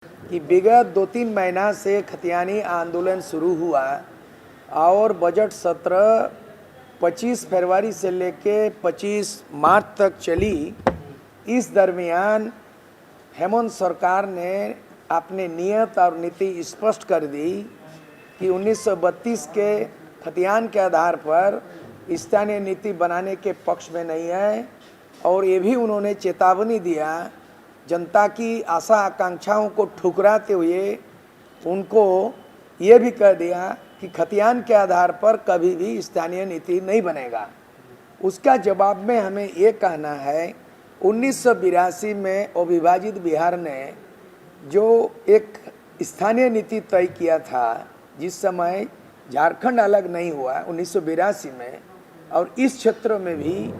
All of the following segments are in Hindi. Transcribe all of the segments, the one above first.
कि विगत 2-3 महीना से खतियानी आंदोलन शुरू हुआ और बजट सत्र 25 फरवरी से लेके 25 मार्च तक चली। इस दरमियान हेमंत सरकार ने अपने नियत और नीति स्पष्ट कर दी कि 1932 के खतियान के आधार पर स्थानीय नीति बनाने के पक्ष में नहीं है। और ये भी उन्होंने चेतावनी दिया, जनता की आशा आकांक्षाओं को ठुकराते हुए उनको ये भी कह दिया कि खतियान के आधार पर कभी भी स्थानीय नीति नहीं बनेगा। उसका जवाब में हमें ये कहना है, 1982 में अविभाजित बिहार ने जो एक स्थानीय नीति तय किया था, जिस समय झारखंड अलग नहीं हुआ 1982 में, और इस क्षेत्र में भी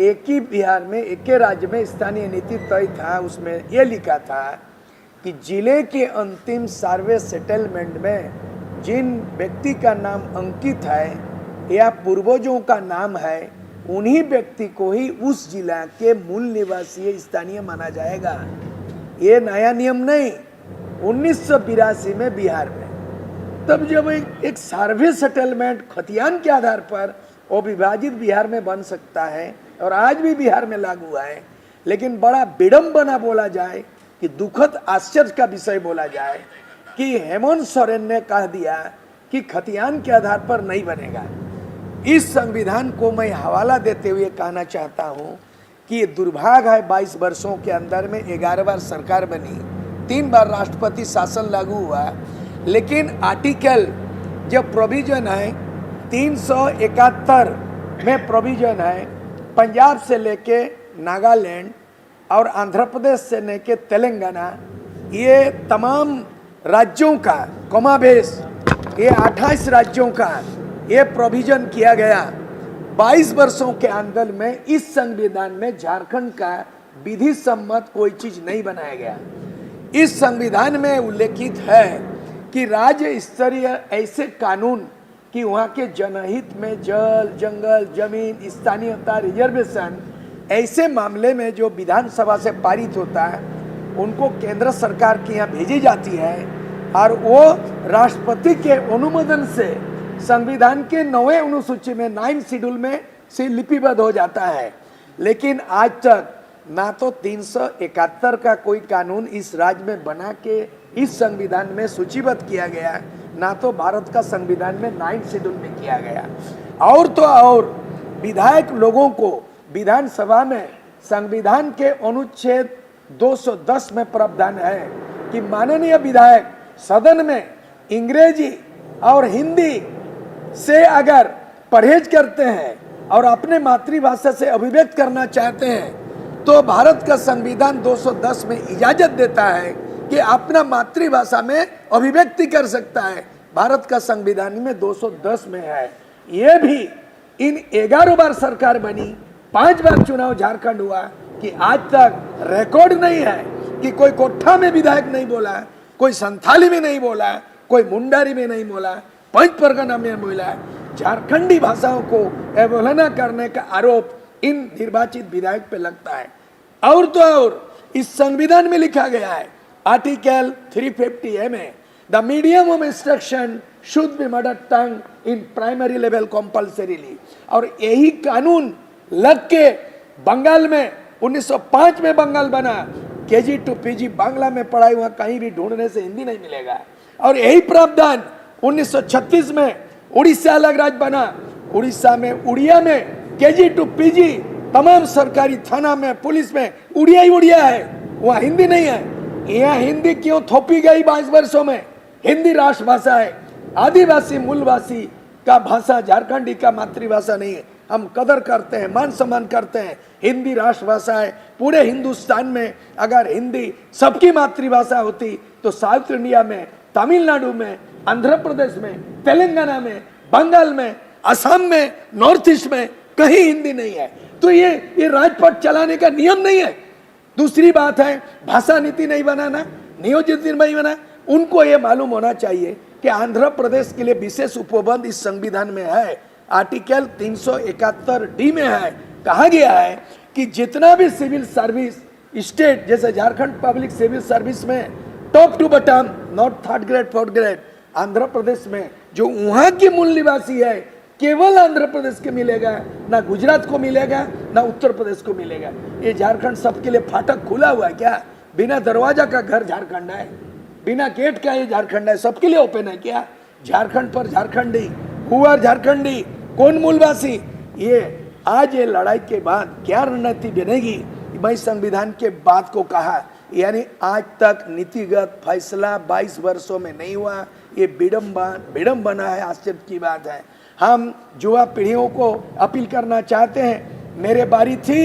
एक ही बिहार में एक ही राज्य में स्थानीय नीति तय था। उसमें यह लिखा था कि जिले के अंतिम सर्वे सेटलमेंट में जिन व्यक्ति का नाम अंकित है या पूर्वजों का नाम है, उन्हीं व्यक्ति को ही उस जिला के मूल निवासी स्थानीय माना जाएगा। ये नया नियम नहीं, 1982 में बिहार में तब जब एक सर्वे सेटलमेंट खतियान के आधार पर अविभाजित बिहार में बन सकता है और आज भी बिहार में लागू हुआ है। लेकिन बड़ा विडंबना बोला जाए कि दुखद आश्चर्य का विषय बोला जाए कि हेमंत सोरेन ने कह दिया कि खतियान के आधार पर नहीं बनेगा। इस संविधान को मैं हवाला देते हुए कहना चाहता हूं कि ये दुर्भाग्य है, 22 वर्षों के अंदर में 11 बार सरकार बनी, 3 बार राष्ट्रपति शासन लागू हुआ, लेकिन आर्टिकल जब प्रोविजन है 371 में प्रोविजन है, पंजाब से लेके नागालैंड और आंध्र प्रदेश से लेके तेलंगाना, ये तमाम राज्यों का कमाबेश, ये 28 राज्यों का ये प्रोविजन किया गया। 22 वर्षों के अंदर में इस संविधान में झारखंड का विधि सम्मत कोई चीज नहीं बनाया गया। इस संविधान में उल्लेखित है कि राज्य स्तरीय ऐसे कानून कि वहाँ के जनहित में जल, जंगल, जमीन, स्थानीयता, रिजर्वेशन, ऐसे मामले में जो विधानसभा से पारित होता है उनको केंद्र सरकार के यहाँ भेजी जाती है और वो राष्ट्रपति के अनुमोदन से संविधान के 9वें अनुसूची में 9 शेड्यूल में से लिपिबद्ध हो जाता है। लेकिन आज तक ना तो 371 का कोई कानून इस राज्य में बना के इस संविधान में सूचीबद्ध किया गया, ना तो भारत का संविधान में 9 शेड्यूल में किया गया। और तो और विधायक लोगों को विधानसभा में संविधान के अनुच्छेद 210 में प्रावधान है कि माननीय विधायक सदन में अंग्रेजी और हिंदी से अगर परहेज करते हैं और अपने मातृभाषा से अभिव्यक्त करना चाहते हैं तो भारत का संविधान 210 में इजाजत देता है कि अपना मातृभाषा में अभिव्यक्ति कर सकता है। भारत का संविधान में 210 में है। ये भी इन 11 बार सरकार बनी, 5 बार चुनाव झारखंड हुआ कि आज तक रिकॉर्ड नहीं है कि कोई कोठा में विधायक नहीं बोला, कोई संथाली में नहीं बोला, कोई मुंडारी में नहीं बोला, पंच परगना में बोला। झारखंडी भाषाओं को अवहेलना करने का आरोप इन निर्वाचित विधायक पे लगता है। और तो और इस संविधान में लिखा गया है आर्टिकल 350A में, the medium of instruction should be mother tongue in primary level compulsorily. और यही कानून लग के बंगाल में 1905 में बंगाल बना, KG to PG बांग्ला में पढ़ाई हुआ कहीं भी ढूंढने से हिंदी नहीं मिलेगा। और यही प्रावधान 1936 में उड़ीसा अलग राज्य बना, उड़ीसा में उड़िया में KG to PG तमाम सरकारी थाना में, पुलिस में उड़िया ही उड़िया है, वहाँ हिंदी नहीं है। यहाँ हिंदी क्यों थोपी गई 22 वर्षों में? हिंदी राष्ट्रभाषा है, आदिवासी मूलवासी का भाषा झारखंडी का मातृभाषा नहीं है। हम कदर करते हैं, मान सम्मान करते हैं, हिंदी राष्ट्रभाषा है। पूरे हिंदुस्तान में अगर हिंदी सबकी मातृभाषा होती तो साउथ इंडिया में, तमिलनाडु में, आंध्र प्रदेश में, तेलंगाना में, बंगाल में, असम में, नॉर्थ ईस्ट में कहीं हिंदी नहीं है। तो ये राजपथ चलाने का नियम नहीं है। दूसरी बात है भाषा नीति नहीं बनाना, नियोजित नहीं बना। उनको ये मालूम होना चाहिए कि आंध्र प्रदेश के लिए विशेष उपबंध इस संविधान में है, आर्टिकल 371D में है। कहा गया है कि जितना भी सिविल सर्विस स्टेट, जैसे झारखंड पब्लिक सिविल सर्विस में top to bottom, not third grade fourth grade, Andhra Pradesh में जो वहां के मूल निवासी है केवल आंध्र प्रदेश के मिलेगा, ना गुजरात को मिलेगा, ना उत्तर प्रदेश को मिलेगा। ये झारखंड सबके लिए फाटक खुला हुआ है क्या? बिना दरवाजा का घर झारखंड है, बिना गेट का ये झारखंड है, सबके लिए ओपन है क्या? झारखंड पर झारखंडी, हुआ झारखंडी, कौन मूलवासी? ये आज ये लड़ाई के बाद क्या रणनीति बनेगी? मैं संविधान के बाद को कहा, यानी आज तक नीतिगत फैसला 22 वर्षों में नहीं हुआ। ये विडंबना है, आश्चर्य की बात है। हम युवा पीढ़ियों को अपील करना चाहते हैं। मेरे बारी थी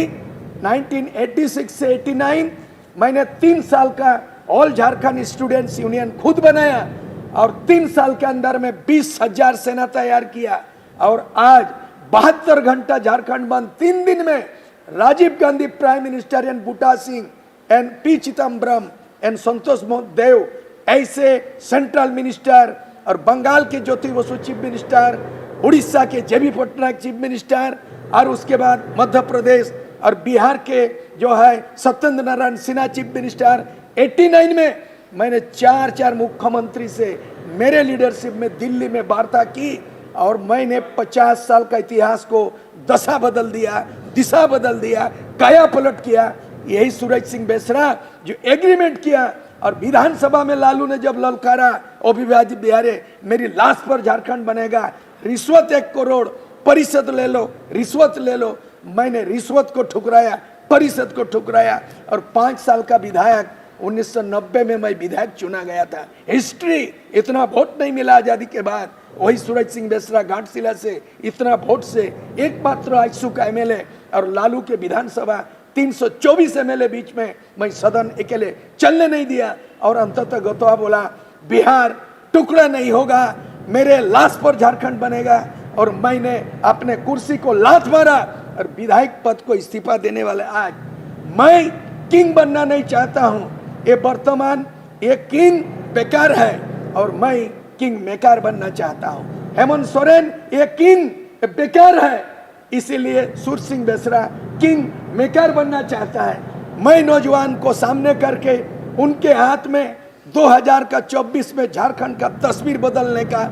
1986 से 89, मैंने 3 साल का ऑल झारखंड स्टूडेंट्स यूनियन खुद बनाया और 3 साल के अंदर में 20,000 सेना तैयार किया। और आज 72 घंटा झारखंड बंद, 3 दिन में Rajiv Gandhi prime minister and Buta Singh and P Chidambaram and Santosh Dev ऐसे सेंट्रल मिनिस्टर, और बंगाल के ज्योति बसु चीफ मिनिस्टर, उड़ीसा के जेबी पटनायक चीफ मिनिस्टर, और उसके बाद मध्य प्रदेश और बिहार के जो है सत्येंद्र नारायण सिन्हा चीफ मिनिस्टर। 89 में मैंने 4 मुख्यमंत्री से मेरे लीडरशिप में दिल्ली में वार्ता की और मैंने 50 साल का इतिहास को दशा बदल दिया, दिशा बदल दिया, काया पलट किया। यही सूरज सिंह बेसरा जो एग्रीमेंट किया, और विधानसभा में लालू ने जब ललकारा, अविभाजित बिहार मेरी लाश पर झारखंड बनेगा, रिश्वत 1 करोड़, परिषद ले लो, रिश्वत ले लो। मैंने रिश्वत को ठुकराया, परिषद को ठुकराया, और 5 साल का विधायक 1990 में मैं विधायक चुना गया था। हिस्ट्री, इतना वोट नहीं मिला आजादी के बाद। वही सूरज सिंह बेसरा घाटशिला से इतना वोट से एकमात्र आजसू का एमएलए, और लालू के विधानसभा 324 एमएलए बीच में मैं सदन अकेले चलने नहीं दिया। और अंततः गतवा बोला बिहार टुकड़ा नहीं होगा, मेरे लाश पर झारखंड बनेगा। और मैंने अपने कुर्सी को लात मारा और विधायक पद को इस्तीफा देने वाले आज मैं किंग बनना नहीं चाहता हूं। ये वर्तमान ये किंग बेकार है और मैं किंग मेकर बनना चाहता हूं। हेमंत सोरेन ये किंग बेकार है, इसीलिए सूरज सिंह बेसरा किंग मेकर बनना चाहता है। मैं नौजवान को सामने करके उनके हाथ में 2024 में झारखंड का तस्वीर बदलने का